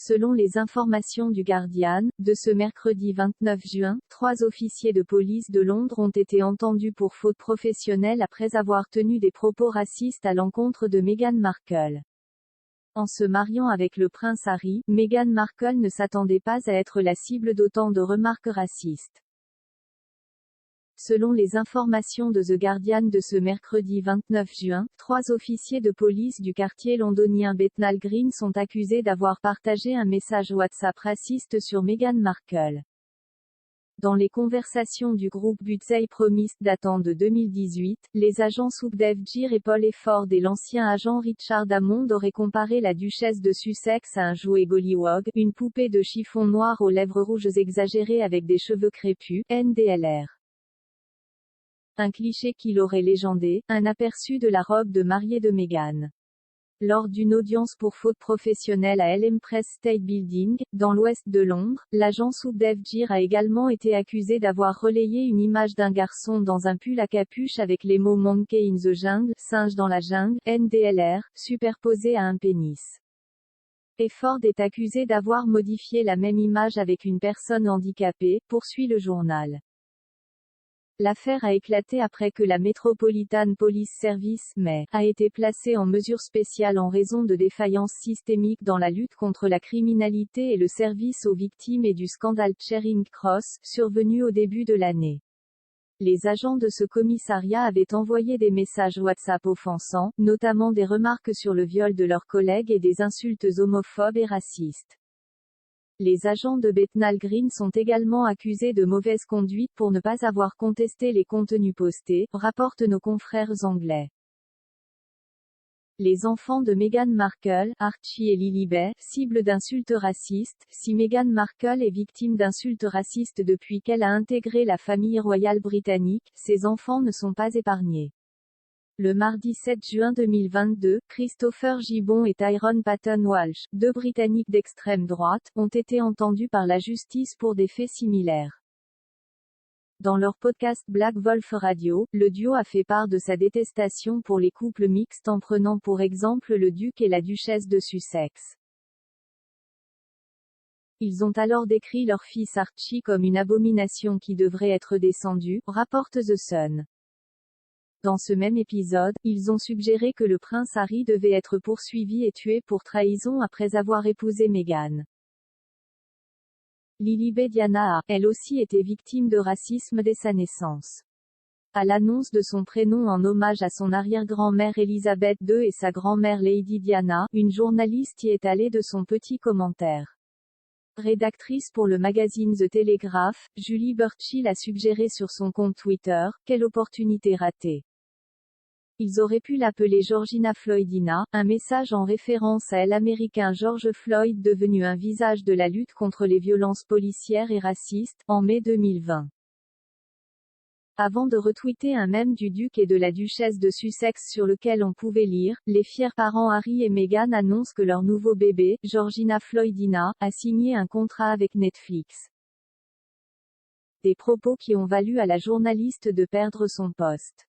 Selon les informations du Guardian, de ce mercredi 29 juin, 3 officiers de police de Londres ont été entendus pour faute professionnelle après avoir tenu des propos racistes à l'encontre de Meghan Markle. En se mariant avec le prince Harry, Meghan Markle ne s'attendait pas à être la cible d'autant de remarques racistes. Selon les informations de The Guardian de ce mercredi 29 juin, 3 officiers de police du quartier londonien Bethnal Green sont accusés d'avoir partagé un message WhatsApp raciste sur Meghan Markle. Dans les conversations du groupe Butsey Promised datant de 2018, les agents Subdev Gir et Paul Efford et l'ancien agent Richard Hammond auraient comparé la duchesse de Sussex à un jouet Gollywog, une poupée de chiffon noir aux lèvres rouges exagérées avec des cheveux crépus, NDLR. Un cliché qu'il aurait légendé, un aperçu de la robe de mariée de Meghan. Lors d'une audience pour faute professionnelle à L'Empress State Building, dans l'ouest de Londres, l'agent Subdev Gir a également été accusé d'avoir relayé une image d'un garçon dans un pull à capuche avec les mots Monkey in the Jungle, singe dans la jungle, NDLR, superposés à un pénis. Efford est accusé d'avoir modifié la même image avec une personne handicapée, poursuit le journal. L'affaire a éclaté après que la Metropolitan Police Service, MEP, a été placée en mesure spéciale en raison de défaillances systémiques dans la lutte contre la criminalité et le service aux victimes et du scandale Charing Cross, survenu au début de l'année. Les agents de ce commissariat avaient envoyé des messages WhatsApp offensants, notamment des remarques sur le viol de leurs collègues et des insultes homophobes et racistes. Les agents de Bethnal Green sont également accusés de mauvaise conduite pour ne pas avoir contesté les contenus postés, rapportent nos confrères anglais. Les enfants de Meghan Markle, Archie et Lilibet, cibles d'insultes racistes. Si Meghan Markle est victime d'insultes racistes depuis qu'elle a intégré la famille royale britannique, ses enfants ne sont pas épargnés. Le mardi 7 juin 2022, Christopher Gibbon et Tyrone Patton Walsh, 2 Britanniques d'extrême droite, ont été entendus par la justice pour des faits similaires. Dans leur podcast Black Wolf Radio, le duo a fait part de sa détestation pour les couples mixtes en prenant pour exemple le duc et la duchesse de Sussex. Ils ont alors décrit leur fils Archie comme une abomination qui devrait être descendue, rapporte The Sun. Dans ce même épisode, ils ont suggéré que le prince Harry devait être poursuivi et tué pour trahison après avoir épousé Meghan. Lilibet Diana a, elle aussi, été victime de racisme dès sa naissance. À l'annonce de son prénom en hommage à son arrière-grand-mère Elisabeth II et sa grand-mère Lady Diana, une journaliste y est allée de son petit commentaire. Rédactrice pour le magazine The Telegraph, Julie Burchill a suggéré sur son compte Twitter, « Quelle opportunité ratée !» Ils auraient pu l'appeler Georgina Floydina, un message en référence à l'Américain George Floyd devenu un visage de la lutte contre les violences policières et racistes, en mai 2020. Avant de retweeter un mème du duc et de la duchesse de Sussex sur lequel on pouvait lire, les fiers parents Harry et Meghan annoncent que leur nouveau bébé, Georgina Floydina, a signé un contrat avec Netflix. Des propos qui ont valu à la journaliste de perdre son poste.